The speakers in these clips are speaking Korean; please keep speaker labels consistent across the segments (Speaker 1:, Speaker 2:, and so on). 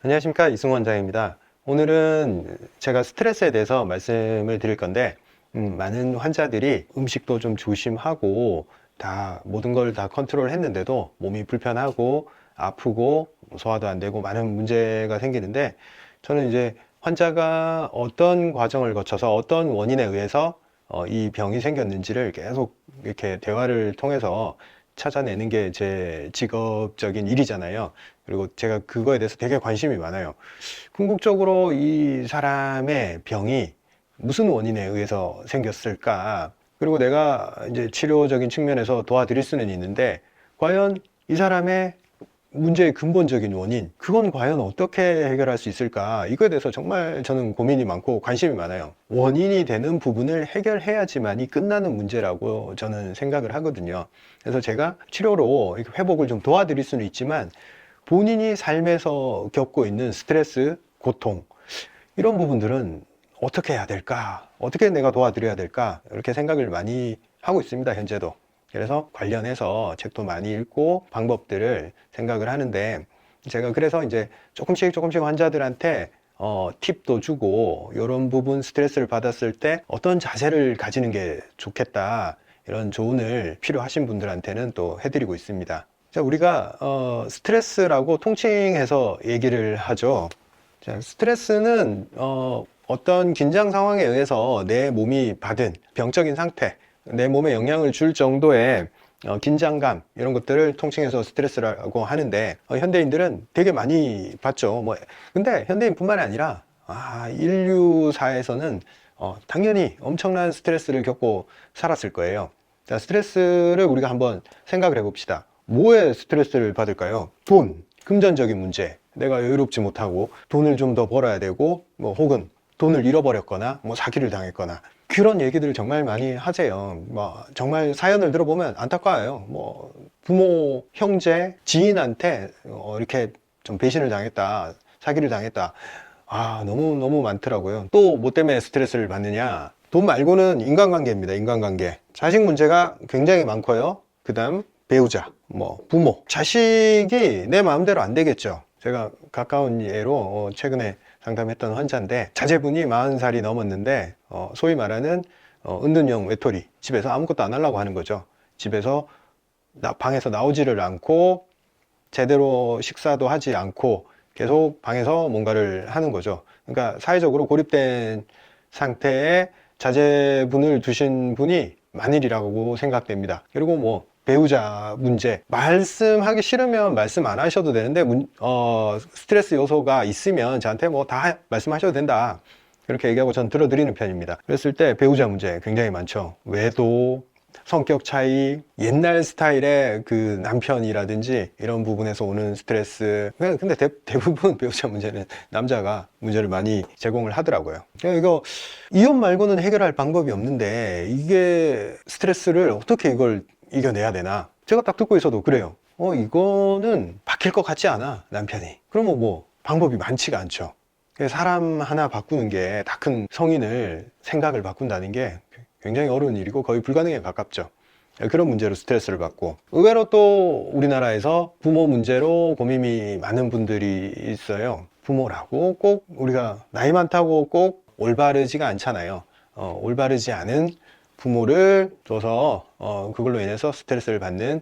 Speaker 1: 안녕하십니까, 이승원 원장입니다. 오늘은 제가 스트레스에 대해서 말씀을 드릴 건데, 많은 환자들이 음식도 좀 조심하고 모든 걸 다 컨트롤 했는데도 몸이 불편하고 아프고 소화도 안 되고 많은 문제가 생기는데, 저는 이제 환자가 어떤 과정을 거쳐서 어떤 원인에 의해서 이 병이 생겼는지를 계속 이렇게 대화를 통해서 찾아내는 게 제 직업적인 일이잖아요. 그리고 제가 그거에 대해서 되게 관심이 많아요. 궁극적으로 이 사람의 병이 무슨 원인에 의해서 생겼을까? 그리고 내가 이제 치료적인 측면에서 도와드릴 수는 있는데, 과연 이 사람의 문제의 근본적인 원인, 그건 과연 어떻게 해결할 수 있을까? 이거에 대해서 정말 저는 고민이 많고 관심이 많아요. 원인이 되는 부분을 해결해야지만이 끝나는 문제라고 저는 생각을 하거든요. 그래서 제가 치료로 이렇게 회복을 좀 도와드릴 수는 있지만, 본인이 삶에서 겪고 있는 스트레스, 고통, 이런 부분들은 어떻게 해야 될까? 어떻게 내가 도와드려야 될까? 이렇게 생각을 많이 하고 있습니다, 현재도. 그래서 관련해서 책도 많이 읽고 방법들을 생각을 하는데, 제가 그래서 이제 조금씩 환자들한테 팁도 주고, 이런 부분 스트레스를 받았을 때 어떤 자세를 가지는 게 좋겠다, 이런 조언을 필요하신 분들한테는 또 해드리고 있습니다. 자, 우리가 스트레스라고 통칭해서 얘기를 하죠. 자, 스트레스는 어떤 긴장 상황에 의해서 내 몸이 받은 병적인 상태, 내 몸에 영향을 줄 정도의 긴장감, 이런 것들을 통칭해서 스트레스라고 하는데, 현대인들은 되게 많이 받죠. 근데 현대인뿐만이 아니라 인류사에서는 당연히 엄청난 스트레스를 겪고 살았을 거예요. 자, 스트레스를 우리가 한번 생각을 해봅시다. 뭐에 스트레스를 받을까요? 돈, 금전적인 문제, 내가 여유롭지 못하고 돈을 좀 더 벌어야 되고, 혹은 돈을 잃어버렸거나 사기를 당했거나, 그런 얘기들을 정말 많이 하세요. 정말 사연을 들어보면 안타까워요. 부모, 형제, 지인한테 이렇게 좀 배신을 당했다, 사기를 당했다. 너무 많더라고요. 또 뭐 때문에 스트레스를 받느냐? 돈 말고는 인간관계입니다. 인간관계. 자식 문제가 굉장히 많고요. 그 다음 배우자, 부모. 자식이 내 마음대로 안 되겠죠. 제가 가까운 예로 최근에 상담했던 환자인데, 자제분이 40살이 넘었는데 소위 말하는 은둔형 외톨이, 집에서 아무것도 안 하려고 하는 거죠. 집에서 방에서 나오지를 않고 제대로 식사도 하지 않고 계속 방에서 뭔가를 하는 거죠. 그러니까 사회적으로 고립된 상태에 자제분을 두신 분이 만일이라고 생각됩니다. 그리고 배우자 문제, 말씀하기 싫으면 말씀 안 하셔도 되는데, 스트레스 요소가 있으면 저한테 다 말씀하셔도 된다, 그렇게 얘기하고 전 들어드리는 편입니다. 그랬을 때 배우자 문제 굉장히 많죠. 외도, 성격 차이, 옛날 스타일의 그 남편이라든지 이런 부분에서 오는 스트레스. 근데 대부분 배우자 문제는 남자가 문제를 많이 제공을 하더라고요. 이거 이혼 말고는 해결할 방법이 없는데, 이게 스트레스를 어떻게 이걸 이겨내야 되나? 제가 딱 듣고 있어도 그래요. 이거는 바뀔 것 같지 않아, 남편이. 그러면 방법이 많지가 않죠. 사람 하나 바꾸는 게, 다 큰 성인을 생각을 바꾼다는 게 굉장히 어려운 일이고 거의 불가능에 가깝죠. 그런 문제로 스트레스를 받고, 의외로 또 우리나라에서 부모 문제로 고민이 많은 분들이 있어요. 부모라고 꼭 우리가 나이 많다고 꼭 올바르지가 않잖아요. 올바르지 않은 부모를 둬서 그걸로 인해서 스트레스를 받는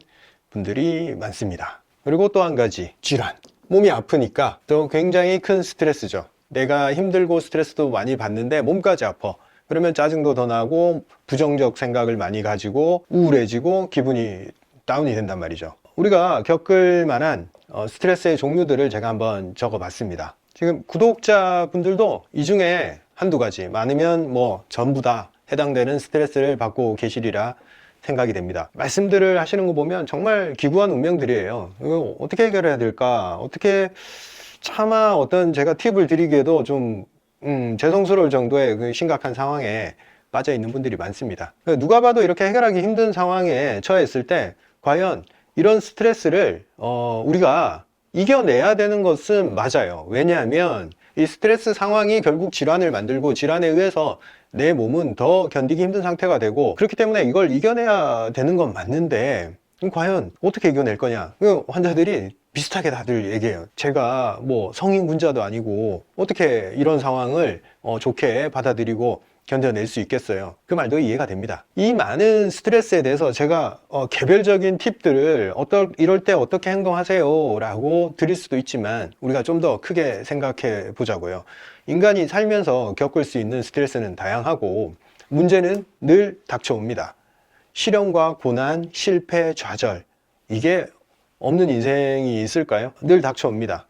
Speaker 1: 분들이 많습니다. 그리고 또 한 가지, 질환. 몸이 아프니까 또 굉장히 큰 스트레스죠. 내가 힘들고 스트레스도 많이 받는데 몸까지 아파. 그러면 짜증도 더 나고 부정적 생각을 많이 가지고 우울해지고 기분이 다운이 된단 말이죠. 우리가 겪을 만한 스트레스의 종류들을 제가 한번 적어 봤습니다. 지금 구독자분들도 이 중에 한두 가지, 많으면 전부 다 해당되는 스트레스를 받고 계시리라 생각이 됩니다. 말씀들을 하시는 거 보면 정말 기구한 운명들이에요. 이거 어떻게 해결해야 될까? 차마 제가 팁을 드리기에도 좀 죄송스러울 정도의 그 심각한 상황에 빠져 있는 분들이 많습니다. 누가 봐도 이렇게 해결하기 힘든 상황에 처했을 때 과연 이런 스트레스를 우리가 이겨내야 되는 것은 맞아요. 왜냐하면 이 스트레스 상황이 결국 질환을 만들고, 질환에 의해서 내 몸은 더 견디기 힘든 상태가 되고, 그렇기 때문에 이걸 이겨내야 되는 건 맞는데, 과연 어떻게 이겨낼 거냐? 환자들이 비슷하게 다들 얘기해요. 제가 뭐 성인군자도 아니고 어떻게 이런 상황을 좋게 받아들이고 견뎌낼 수 있겠어요. 그 말도 이해가 됩니다. 이 많은 스트레스에 대해서 제가 개별적인 팁들을 이럴 때 어떻게 행동하세요 라고 드릴 수도 있지만, 우리가 좀 더 크게 생각해 보자고요. 인간이 살면서 겪을 수 있는 스트레스는 다양하고 문제는 늘 닥쳐옵니다. 시련과 고난, 실패, 좌절, 이게 없는 인생이 있을까요? 늘 닥쳐옵니다.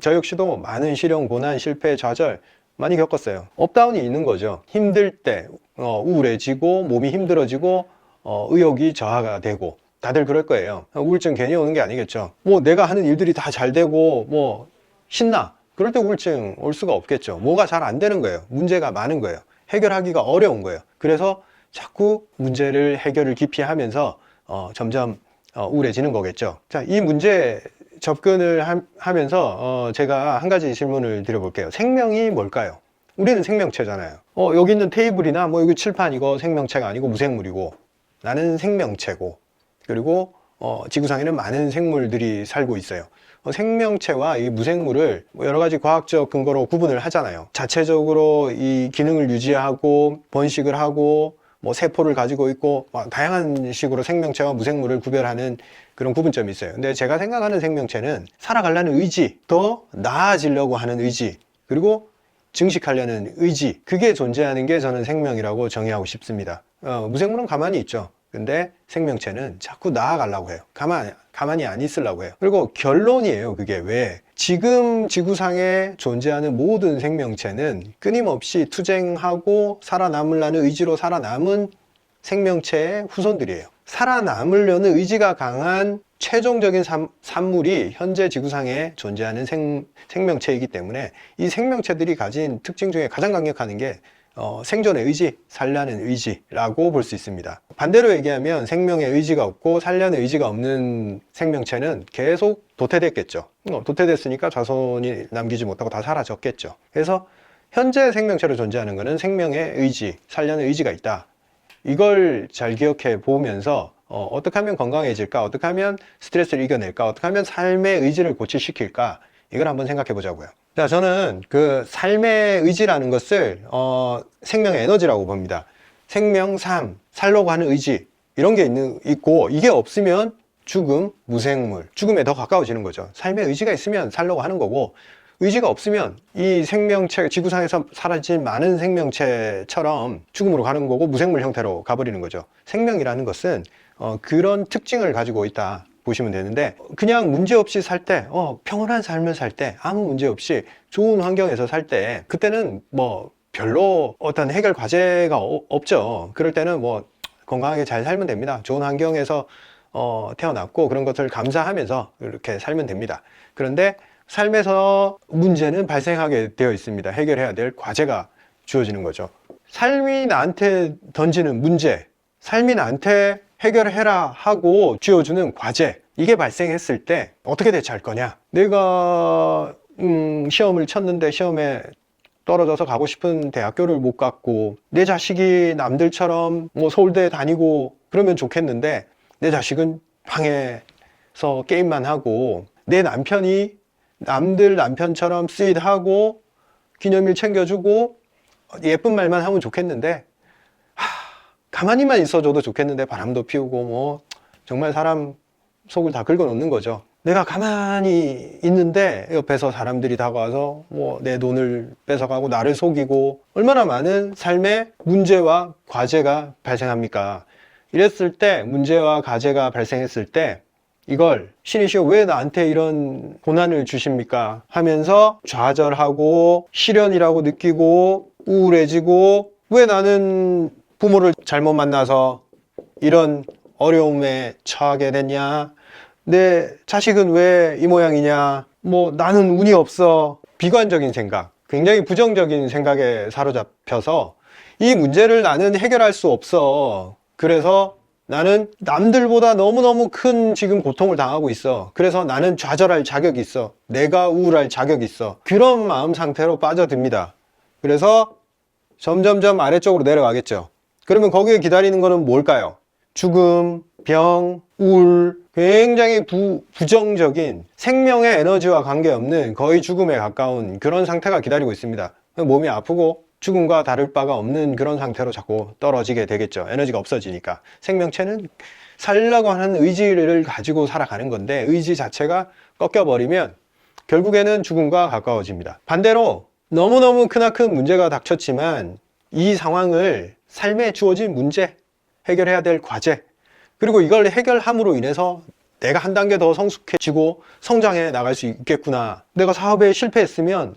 Speaker 1: 저 역시도 많은 시련, 고난, 실패, 좌절 많이 겪었어요. 업다운이 있는 거죠. 힘들 때 우울해지고 몸이 힘들어지고 의욕이 저하가 되고, 다들 그럴 거예요. 우울증 괜히 오는 게 아니겠죠. 뭐 내가 하는 일들이 다 잘 되고 뭐 신나, 그럴 때 우울증 올 수가 없겠죠. 뭐가 잘 안 되는 거예요. 문제가 많은 거예요. 해결하기가 어려운 거예요. 그래서 자꾸 문제를 해결을 기피하면서 점점 우울해지는 거겠죠. 자, 이 문제 접근을 하면서 제가 한 가지 질문을 드려볼게요. 생명이 뭘까요? 우리는 생명체잖아요. 여기 있는 테이블이나 뭐 여기 칠판, 이거 생명체가 아니고 무생물이고, 나는 생명체고, 그리고 지구상에는 많은 생물들이 살고 있어요. 생명체와 이 무생물을 여러 가지 과학적 근거로 구분을 하잖아요. 자체적으로 이 기능을 유지하고 번식을 하고 뭐 세포를 가지고 있고 다양한 식으로 생명체와 무생물을 구별하는 그런 구분점이 있어요. 근데 제가 생각하는 생명체는 살아가려는 의지, 더 나아지려고 하는 의지, 그리고 증식하려는 의지, 그게 존재하는 게 저는 생명이라고 정의하고 싶습니다. 무생물은 가만히 있죠. 근데 생명체는 자꾸 나아가려고 해요. 가만히 안 있으려고 해요. 그리고 결론이에요. 그게 왜? 지금 지구상에 존재하는 모든 생명체는 끊임없이 투쟁하고 살아남으려는 의지로 살아남은 생명체의 후손들이에요. 살아남으려는 의지가 강한 최종적인 산물이 현재 지구상에 존재하는 생명체이기 때문에, 이 생명체들이 가진 특징 중에 가장 강력한 게 생존의 의지, 살려는 의지라고 볼 수 있습니다. 반대로 얘기하면 생명의 의지가 없고 살려는 의지가 없는 생명체는 계속 도태됐겠죠. 도태됐으니까 자손이 남기지 못하고 다 사라졌겠죠. 그래서 현재 생명체로 존재하는 것은 생명의 의지, 살려는 의지가 있다. 이걸 잘 기억해 보면서 어떻게 하면 건강해질까? 어떻게 하면 스트레스를 이겨낼까? 어떻게 하면 삶의 의지를 고취시킬까? 이걸 한번 생각해 보자고요. 자, 저는 그 삶의 의지라는 것을 생명의 에너지라고 봅니다. 생명, 삶, 살려고 하는 의지, 이런 게 있고, 이게 없으면 죽음, 무생물, 죽음에 더 가까워지는 거죠. 삶의 의지가 있으면 살려고 하는 거고, 의지가 없으면 이 생명체, 지구상에서 사라질 많은 생명체처럼 죽음으로 가는 거고, 무생물 형태로 가버리는 거죠. 생명이라는 것은 그런 특징을 가지고 있다 보시면 되는데, 그냥 문제없이 살 때, 평온한 삶을 살 때, 아무 문제 없이 좋은 환경에서 살 때, 그때는 뭐 별로 어떤 해결 과제가 없죠. 그럴 때는 뭐 건강하게 잘 살면 됩니다. 좋은 환경에서 태어났고 그런 것을 감사하면서 이렇게 살면 됩니다. 그런데 삶에서 문제는 발생하게 되어 있습니다. 해결해야 될 과제가 주어지는 거죠. 삶이 나한테 던지는 문제, 삶이 나한테 해결해라 하고 쥐어주는 과제, 이게 발생했을 때 어떻게 대처할 거냐? 내가 시험을 쳤는데 시험에 떨어져서 가고 싶은 대학교를 못 갔고, 내 자식이 남들처럼 뭐 서울대 다니고 그러면 좋겠는데, 내 자식은 방에서 게임만 하고, 내 남편이 남들 남편처럼 스윗하고 기념일 챙겨주고 예쁜 말만 하면 좋겠는데, 가만히만 있어줘도 좋겠는데 바람도 피우고 뭐 정말 사람 속을 다 긁어놓는 거죠. 내가 가만히 있는데 옆에서 사람들이 다가와서 뭐 내 돈을 뺏어가고 나를 속이고, 얼마나 많은 삶의 문제와 과제가 발생합니까? 이랬을 때, 문제와 과제가 발생했을 때, 이걸 신이시여 왜 나한테 이런 고난을 주십니까? 하면서 좌절하고 시련이라고 느끼고 우울해지고, 왜 나는 부모를 잘못 만나서 이런 어려움에 처하게 됐냐? 내 자식은 왜 이 모양이냐? 뭐 나는 운이 없어. 비관적인 생각, 굉장히 부정적인 생각에 사로잡혀서 이 문제를 나는 해결할 수 없어. 그래서 나는 남들보다 너무너무 큰 지금 고통을 당하고 있어. 그래서 나는 좌절할 자격이 있어. 내가 우울할 자격이 있어. 그런 마음 상태로 빠져듭니다. 그래서 점점점 아래쪽으로 내려가겠죠. 그러면 거기에 기다리는 거는 뭘까요? 죽음, 병, 우울, 굉장히 부정적인 생명의 에너지와 관계없는 거의 죽음에 가까운 그런 상태가 기다리고 있습니다. 몸이 아프고 죽음과 다를 바가 없는 그런 상태로 자꾸 떨어지게 되겠죠. 에너지가 없어지니까. 생명체는 살려고 하는 의지를 가지고 살아가는 건데 의지 자체가 꺾여버리면 결국에는 죽음과 가까워집니다. 반대로 너무너무 크나큰 문제가 닥쳤지만 이 상황을 삶에 주어진 문제, 해결해야 될 과제, 그리고 이걸 해결함으로 인해서 내가 한 단계 더 성숙해지고 성장해 나갈 수 있겠구나. 내가 사업에 실패했으면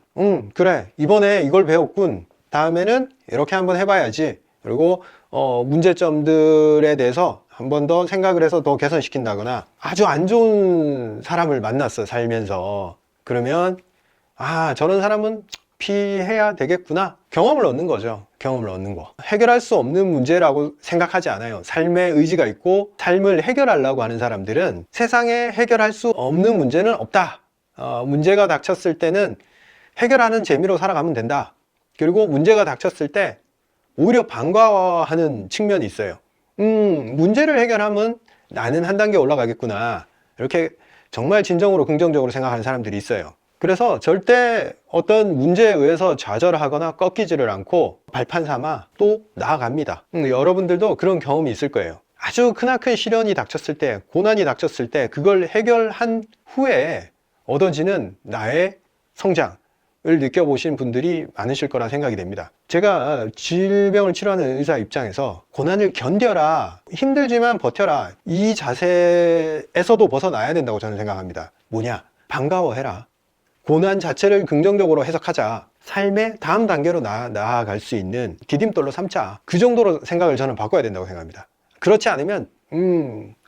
Speaker 1: 그래, 이번에 이걸 배웠군. 다음에는 이렇게 한번 해봐야지. 그리고 문제점들에 대해서 한 번 더 생각을 해서 더 개선시킨다거나, 아주 안 좋은 사람을 만났어 살면서. 그러면 저런 사람은 피해야 되겠구나. 경험을 얻는 거죠. 경험을 얻는 거. 해결할 수 없는 문제라고 생각하지 않아요. 삶에 의지가 있고 삶을 해결하려고 하는 사람들은 세상에 해결할 수 없는 문제는 없다. 문제가 닥쳤을 때는 해결하는 재미로 살아가면 된다. 그리고 문제가 닥쳤을 때 오히려 반가워하는 측면이 있어요. 문제를 해결하면 나는 한 단계 올라가겠구나. 이렇게 정말 진정으로 긍정적으로 생각하는 사람들이 있어요. 그래서 절대 어떤 문제에 의해서 좌절하거나 꺾이지를 않고 발판 삼아 또 나아갑니다. 여러분들도 그런 경험이 있을 거예요. 아주 크나큰 시련이 닥쳤을 때, 고난이 닥쳤을 때 그걸 해결한 후에 얻어지는 나의 성장을 느껴보신 분들이 많으실 거라 생각이 됩니다. 제가 질병을 치료하는 의사 입장에서 고난을 견뎌라, 힘들지만 버텨라, 이 자세에서도 벗어나야 된다고 저는 생각합니다. 뭐냐? 반가워해라. 고난 자체를 긍정적으로 해석하자. 삶의 다음 단계로 나아갈 수 있는 디딤돌로 삼자. 그 정도로 생각을 저는 바꿔야 된다고 생각합니다. 그렇지 않으면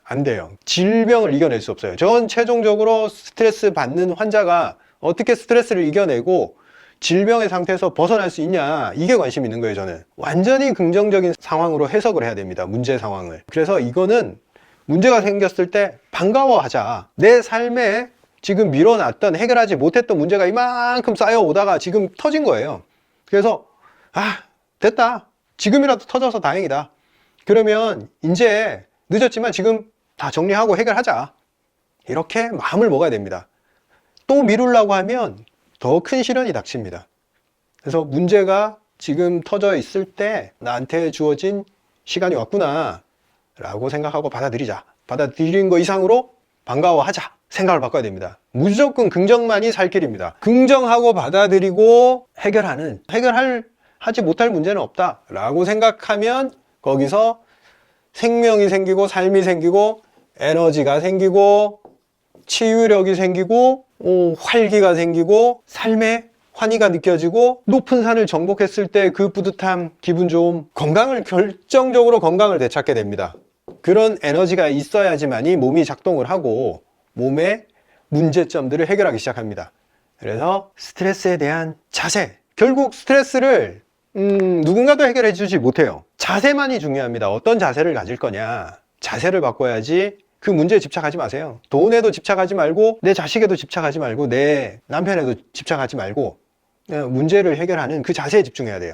Speaker 1: 안 돼요. 질병을 이겨낼 수 없어요. 전 최종적으로 스트레스 받는 환자가 어떻게 스트레스를 이겨내고 질병의 상태에서 벗어날 수 있냐, 이게 관심 있는 거예요. 저는 완전히 긍정적인 상황으로 해석을 해야 됩니다. 문제 상황을. 그래서 이거는 문제가 생겼을 때 반가워하자. 내 삶에 지금 밀어놨던, 해결하지 못했던 문제가 이만큼 쌓여오다가 지금 터진 거예요. 그래서 됐다, 지금이라도 터져서 다행이다. 그러면 이제 늦었지만 지금 다 정리하고 해결하자. 이렇게 마음을 먹어야 됩니다. 또 미루려고 하면 더 큰 시련이 닥칩니다. 그래서 문제가 지금 터져 있을 때 나한테 주어진 시간이 왔구나 라고 생각하고 받아들이자. 받아들인 거 이상으로 반가워하자. 생각을 바꿔야 됩니다. 무조건 긍정만이 살 길입니다. 긍정하고 받아들이고 해결하지 못할 문제는 없다 라고 생각하면 거기서 생명이 생기고 삶이 생기고 에너지가 생기고 치유력이 생기고 활기가 생기고 삶의 환희가 느껴지고 높은 산을 정복했을 때 그 뿌듯함, 기분 좋음, 결정적으로 건강을 되찾게 됩니다. 그런 에너지가 있어야지만이 몸이 작동을 하고 몸의 문제점들을 해결하기 시작합니다. 그래서 스트레스에 대한 자세, 결국 스트레스를 누군가도 해결해 주지 못해요. 자세만이 중요합니다. 어떤 자세를 가질 거냐, 자세를 바꿔야지. 그 문제에 집착하지 마세요. 돈에도 집착하지 말고 내 자식에도 집착하지 말고 내 남편에도 집착하지 말고 문제를 해결하는 그 자세에 집중해야 돼요.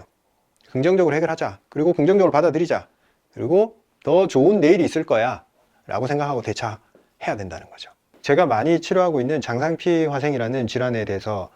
Speaker 1: 긍정적으로 해결하자. 그리고 긍정적으로 받아들이자. 그리고 더 좋은 내일이 있을 거야 라고 생각하고 대처해야 된다는 거죠. 제가 많이 치료하고 있는 장상피 화생이라는 질환에 대해서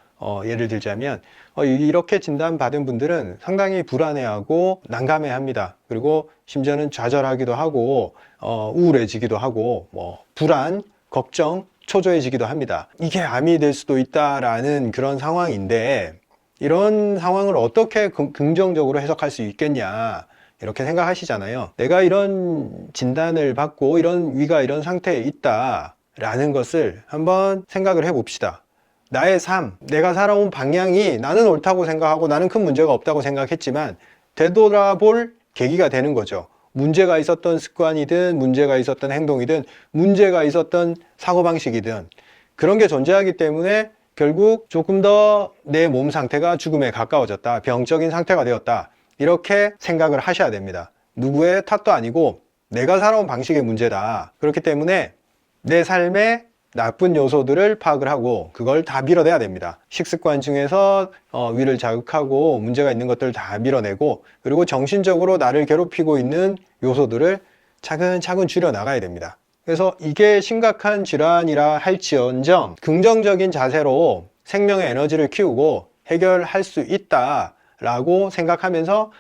Speaker 1: 예를 들자면 이렇게 진단받은 분들은 상당히 불안해하고 난감해합니다. 그리고 심지어는 좌절하기도 하고 우울해지기도 하고 불안, 걱정, 초조해지기도 합니다. 이게 암이 될 수도 있다라는 그런 상황인데 이런 상황을 어떻게 긍정적으로 해석할 수 있겠냐 이렇게 생각하시잖아요. 내가 이런 진단을 받고 이런 위가 이런 상태에 있다라는 것을 한번 생각을 해봅시다. 나의 삶, 내가 살아온 방향이 나는 옳다고 생각하고 나는 큰 문제가 없다고 생각했지만 되돌아볼 계기가 되는 거죠. 문제가 있었던 습관이든 문제가 있었던 행동이든 문제가 있었던 사고방식이든 그런 게 존재하기 때문에 결국 조금 더 내 몸 상태가 죽음에 가까워졌다, 병적인 상태가 되었다, 이렇게 생각을 하셔야 됩니다. 누구의 탓도 아니고 내가 살아온 방식의 문제다. 그렇기 때문에 내 삶에 나쁜 요소들을 파악을 하고 그걸 다 밀어내야 됩니다. 식습관 중에서 위를 자극하고 문제가 있는 것들을 다 밀어내고, 그리고 정신적으로 나를 괴롭히고 있는 요소들을 차근차근 줄여 나가야 됩니다. 그래서 이게 심각한 질환이라 할지언정 긍정적인 자세로 생명의 에너지를 키우고 해결할 수 있다라고 생각하면서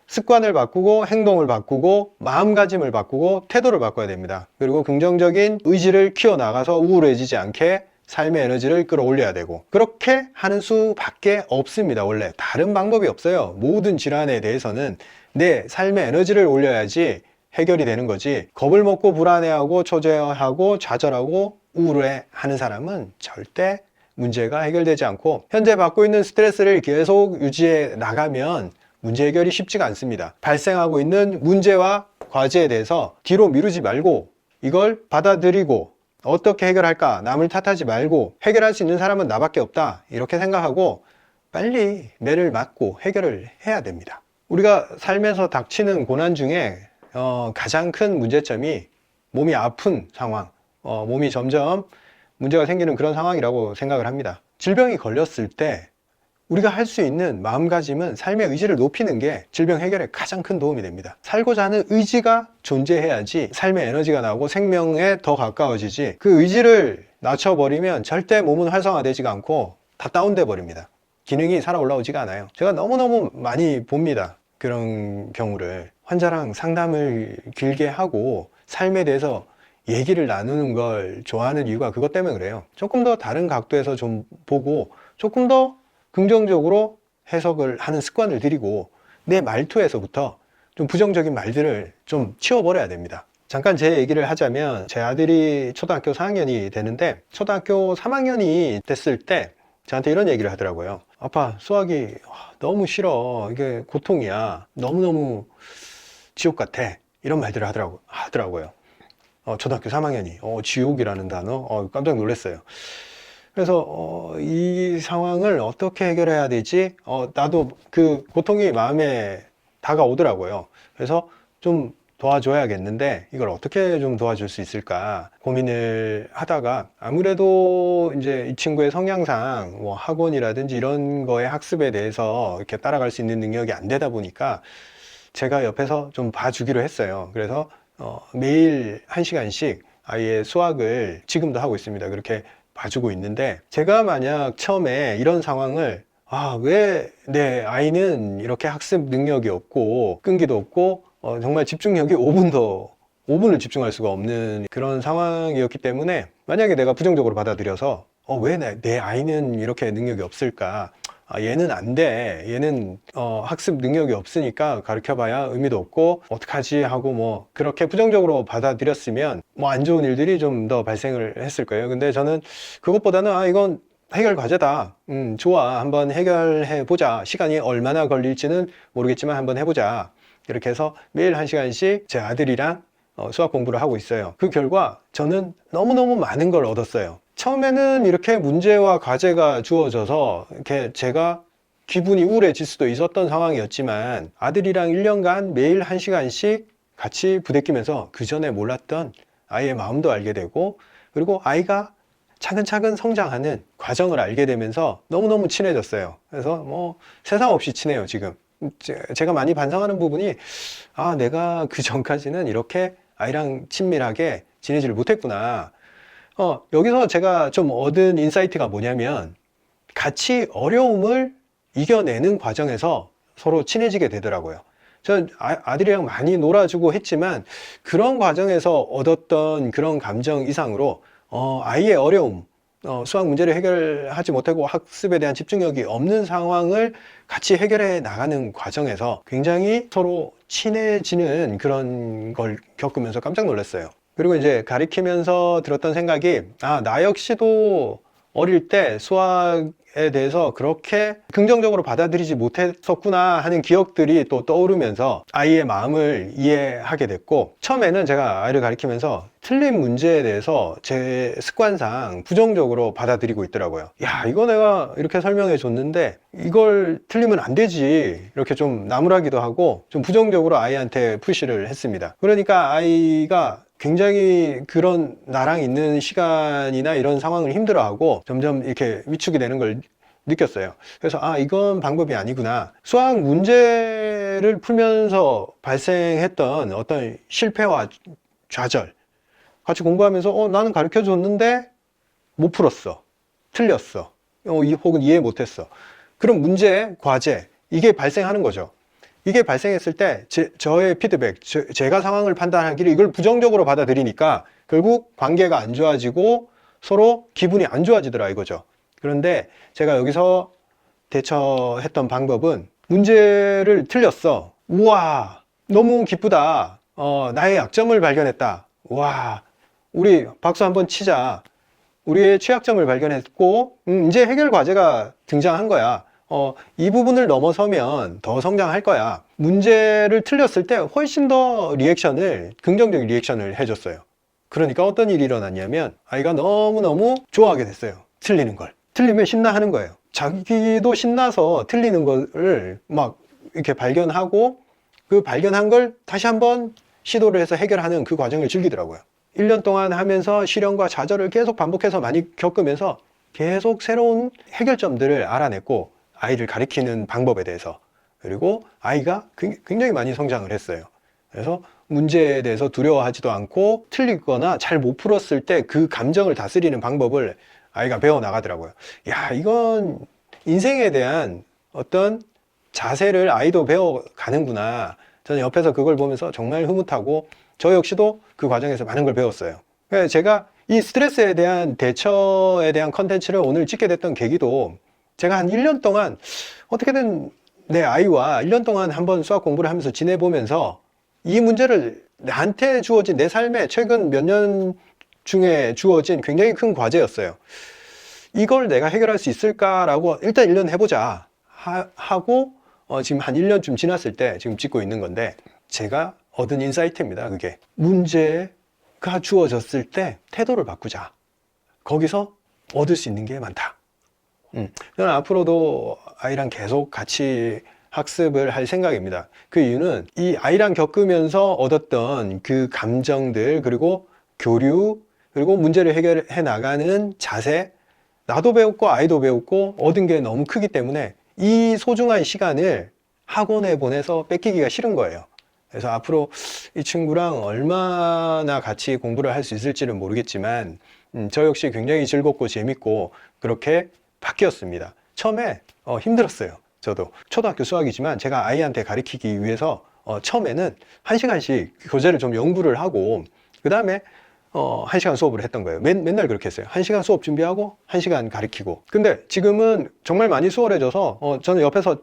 Speaker 1: 습관을 바꾸고 행동을 바꾸고 마음가짐을 바꾸고 태도를 바꿔야 됩니다. 그리고 긍정적인 의지를 키워나가서 우울해지지 않게 삶의 에너지를 끌어올려야 되고, 그렇게 하는 수밖에 없습니다. 원래 다른 방법이 없어요. 모든 질환에 대해서는 내 삶의 에너지를 올려야지 해결이 되는 거지, 겁을 먹고 불안해하고 초조해하고 좌절하고 우울해하는 사람은 절대 문제가 해결되지 않고, 현재 받고 있는 스트레스를 계속 유지해 나가면 문제 해결이 쉽지가 않습니다. 발생하고 있는 문제와 과제에 대해서 뒤로 미루지 말고 이걸 받아들이고 어떻게 해결할까, 남을 탓하지 말고 해결할 수 있는 사람은 나밖에 없다 이렇게 생각하고 빨리 매를 맞고 해결을 해야 됩니다. 우리가 삶에서 닥치는 고난 중에 가장 큰 문제점이 몸이 아픈 상황, 몸이 점점 문제가 생기는 그런 상황이라고 생각을 합니다. 질병이 걸렸을 때 우리가 할 수 있는 마음가짐은 삶의 의지를 높이는 게 질병 해결에 가장 큰 도움이 됩니다. 살고자 하는 의지가 존재해야지 삶의 에너지가 나오고 생명에 더 가까워지지, 그 의지를 낮춰버리면 절대 몸은 활성화되지가 않고 다 다운돼 버립니다. 기능이 살아 올라오지가 않아요. 제가 너무너무 많이 봅니다. 그런 경우를. 환자랑 상담을 길게 하고 삶에 대해서 얘기를 나누는 걸 좋아하는 이유가 그것 때문에 그래요. 조금 더 다른 각도에서 좀 보고 조금 더 긍정적으로 해석을 하는 습관을 들이고 내 말투에서부터 좀 부정적인 말들을 좀 치워버려야 됩니다. 잠깐 제 얘기를 하자면, 제 아들이 초등학교 4학년이 되는데 초등학교 3학년이 됐을 때 저한테 이런 얘기를 하더라고요. 아빠, 수학이 너무 싫어. 이게 고통이야. 너무너무 지옥 같아. 이런 말들을 하더라고요. 초등학교 3학년이 지옥이라는 단어 깜짝 놀랐어요. 그래서 이 상황을 어떻게 해결해야 되지? 나도 그 고통이 마음에 다가오더라고요. 그래서 좀 도와줘야겠는데 이걸 어떻게 좀 도와줄 수 있을까 고민을 하다가, 아무래도 이제 이 친구의 성향상 뭐 학원이라든지 이런 거의 학습에 대해서 이렇게 따라갈 수 있는 능력이 안 되다 보니까 제가 옆에서 좀 봐주기로 했어요. 그래서 매일 1시간씩 아이의 수학을 지금도 하고 있습니다. 그렇게 봐주고 있는데, 제가 만약 처음에 이런 상황을 왜 내 아이는 이렇게 학습 능력이 없고 끈기도 없고 정말 집중력이 5분을 집중할 수가 없는 그런 상황이었기 때문에, 만약에 내가 부정적으로 받아들여서 왜 내 아이는 이렇게 능력이 없을까, 얘는 안 돼, 얘는 학습 능력이 없으니까 가르쳐봐야 의미도 없고 어떡하지 하고 뭐 그렇게 부정적으로 받아들였으면 뭐 안 좋은 일들이 좀 더 발생을 했을 거예요. 근데 저는 그것보다는 이건 해결 과제다, 좋아, 한번 해결해 보자, 시간이 얼마나 걸릴지는 모르겠지만 한번 해보자, 이렇게 해서 매일 1시간씩 제 아들이랑 수학 공부를 하고 있어요. 그 결과 저는 너무너무 많은 걸 얻었어요. 처음에는 이렇게 문제와 과제가 주어져서 이렇게 제가 기분이 우울해질 수도 있었던 상황이었지만, 아들이랑 1년간 매일 1시간씩 같이 부대끼면서 그 전에 몰랐던 아이의 마음도 알게 되고, 그리고 아이가 차근차근 성장하는 과정을 알게 되면서 너무너무 친해졌어요. 그래서 뭐 세상 없이 친해요. 지금 제가 많이 반성하는 부분이, 내가 그 전까지는 이렇게 아이랑 친밀하게 지내지를 못했구나. 여기서 제가 좀 얻은 인사이트가 뭐냐면, 같이 어려움을 이겨내는 과정에서 서로 친해지게 되더라고요. 전 아들이랑 많이 놀아주고 했지만 그런 과정에서 얻었던 그런 감정 이상으로 아이의 어려움, 수학 문제를 해결하지 못하고 학습에 대한 집중력이 없는 상황을 같이 해결해 나가는 과정에서 굉장히 서로 친해지는 그런 걸 겪으면서 깜짝 놀랐어요. 그리고 이제 가리키면서 들었던 생각이, 나 역시도 어릴 때 수학에 대해서 그렇게 긍정적으로 받아들이지 못했었구나 하는 기억들이 또 떠오르면서 아이의 마음을 이해하게 됐고, 처음에는 제가 아이를 가리키면서 틀린 문제에 대해서 제 습관상 부정적으로 받아들이고 있더라고요. 이거 내가 이렇게 설명해 줬는데 이걸 틀리면 안 되지, 이렇게 좀 나무라기도 하고 좀 부정적으로 아이한테 푸시를 했습니다. 그러니까 아이가 굉장히 그런 나랑 있는 시간이나 이런 상황을 힘들어하고 점점 이렇게 위축이 되는 걸 느꼈어요. 그래서 이건 방법이 아니구나. 수학 문제를 풀면서 발생했던 어떤 실패와 좌절, 같이 공부하면서 나는 가르쳐 줬는데 못 풀었어, 틀렸어, 혹은 이해 못했어. 그럼 문제, 과제, 이게 발생하는 거죠. 이게 발생했을 때 저의 피드백, 제가 상황을 판단하기를 이걸 부정적으로 받아들이니까 결국 관계가 안 좋아지고 서로 기분이 안 좋아지더라 이거죠. 그런데 제가 여기서 대처했던 방법은, 문제를 틀렸어, 우와 너무 기쁘다, 나의 약점을 발견했다, 와 우리 박수 한번 치자, 우리의 취약점을 발견했고 이제 해결 과제가 등장한 거야. 이 부분을 넘어서면 더 성장할 거야. 문제를 틀렸을 때 훨씬 더 긍정적인 리액션을 해줬어요. 그러니까 어떤 일이 일어났냐면, 아이가 너무너무 좋아하게 됐어요. 틀리는 걸. 틀리면 신나하는 거예요. 자기도 신나서 틀리는 거를 막 이렇게 발견하고, 그 발견한 걸 다시 한번 시도를 해서 해결하는 그 과정을 즐기더라고요. 1년 동안 하면서 시련과 좌절을 계속 반복해서 많이 겪으면서 계속 새로운 해결점들을 알아냈고, 아이를 가리키는 방법에 대해서, 그리고 아이가 굉장히 많이 성장을 했어요. 그래서 문제에 대해서 두려워하지도 않고, 틀리거나 잘 못 풀었을 때 그 감정을 다스리는 방법을 아이가 배워 나가더라고요. 야, 이건 인생에 대한 어떤 자세를 아이도 배워 가는구나. 저는 옆에서 그걸 보면서 정말 흐뭇하고, 저 역시도 그 과정에서 많은 걸 배웠어요. 그래서 제가 이 스트레스에 대한 대처에 대한 컨텐츠를 오늘 찍게 됐던 계기도, 제가 한 1년 동안 어떻게든 내 아이와 1년 동안 한번 수학 공부를 하면서 지내보면서, 이 문제를 나한테 주어진, 내 삶에 최근 몇 년 중에 주어진 굉장히 큰 과제였어요. 이걸 내가 해결할 수 있을까라고 일단 1년 해보자 하고, 지금 한 1년쯤 지났을 때 지금 찍고 있는 건데, 제가 얻은 인사이트입니다. 그게 문제가 주어졌을 때 태도를 바꾸자. 거기서 얻을 수 있는 게 많다. 저는 앞으로도 아이랑 계속 같이 학습을 할 생각입니다. 그 이유는 이 아이랑 겪으면서 얻었던 그 감정들, 그리고 교류, 그리고 문제를 해결해 나가는 자세, 나도 배웠고 아이도 배웠고 얻은 게 너무 크기 때문에 이 소중한 시간을 학원에 보내서 뺏기기가 싫은 거예요. 그래서 앞으로 이 친구랑 얼마나 같이 공부를 할 수 있을지는 모르겠지만, 저 역시 굉장히 즐겁고 재밌고 그렇게 바뀌었습니다. 처음에 힘들었어요. 저도 초등학교 수학이지만 제가 아이한테 가르치기 위해서 처음에는 1시간씩 교재를 좀 연구를 하고, 그 다음에 1시간 수업을 했던 거예요. 맨날 그렇게 했어요. 1시간 수업 준비하고 1시간 가르치고. 근데 지금은 정말 많이 수월해져서 저는 옆에서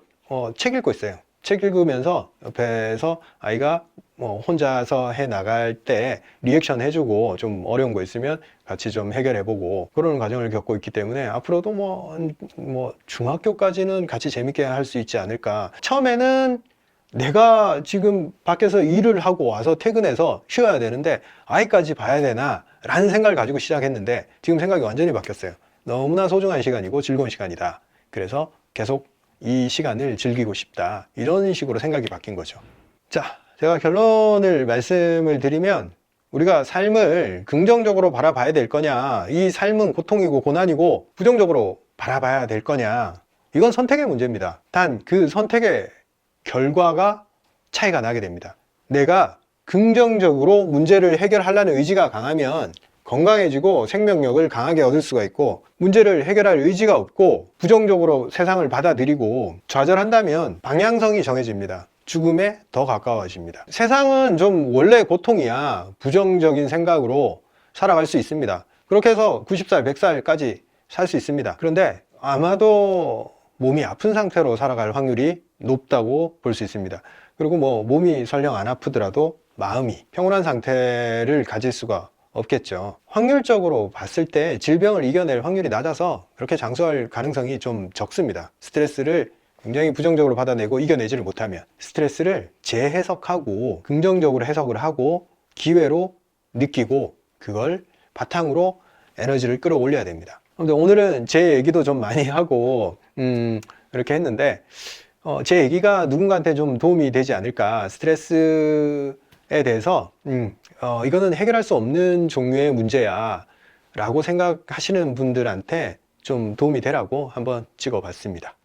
Speaker 1: 책 읽고 있어요. 책 읽으면서 옆에서 아이가 혼자서 해 나갈 때 리액션 해주고, 좀 어려운 거 있으면 같이 좀 해결해보고, 그런 과정을 겪고 있기 때문에 앞으로도 뭐 중학교까지는 같이 재밌게 할 수 있지 않을까. 처음에는 내가 지금 밖에서 일을 하고 와서 퇴근해서 쉬어야 되는데 아이까지 봐야 되나 라는 생각을 가지고 시작했는데, 지금 생각이 완전히 바뀌었어요. 너무나 소중한 시간이고 즐거운 시간이다. 그래서 계속 이 시간을 즐기고 싶다. 이런 식으로 생각이 바뀐 거죠. 자, 제가 결론을 말씀을 드리면, 우리가 삶을 긍정적으로 바라봐야 될 거냐, 이 삶은 고통이고 고난이고 부정적으로 바라봐야 될 거냐, 이건 선택의 문제입니다. 단 그 선택의 결과가 차이가 나게 됩니다. 내가 긍정적으로 문제를 해결하려는 의지가 강하면 건강해지고 생명력을 강하게 얻을 수가 있고, 문제를 해결할 의지가 없고 부정적으로 세상을 받아들이고 좌절한다면 방향성이 정해집니다. 죽음에 더 가까워집니다. 세상은 좀 원래 고통이야 부정적인 생각으로 살아갈 수 있습니다. 그렇게 해서 90살, 100살까지 살 수 있습니다. 그런데 아마도 몸이 아픈 상태로 살아갈 확률이 높다고 볼 수 있습니다. 그리고 몸이 설령 안 아프더라도 마음이 평온한 상태를 가질 수가 없겠죠. 확률적으로 봤을 때 질병을 이겨낼 확률이 낮아서 그렇게 장수할 가능성이 좀 적습니다. 스트레스를 굉장히 부정적으로 받아내고 이겨내지를 못하면, 스트레스를 재해석하고 긍정적으로 해석을 하고 기회로 느끼고 그걸 바탕으로 에너지를 끌어올려야 됩니다. 근데 오늘은 제 얘기도 좀 많이 하고 이렇게 했는데, 제 얘기가 누군가한테 좀 도움이 되지 않을까. 스트레스에 대해서 이거는 해결할 수 없는 종류의 문제야 라고 생각하시는 분들한테 좀 도움이 되라고 한번 찍어 봤습니다.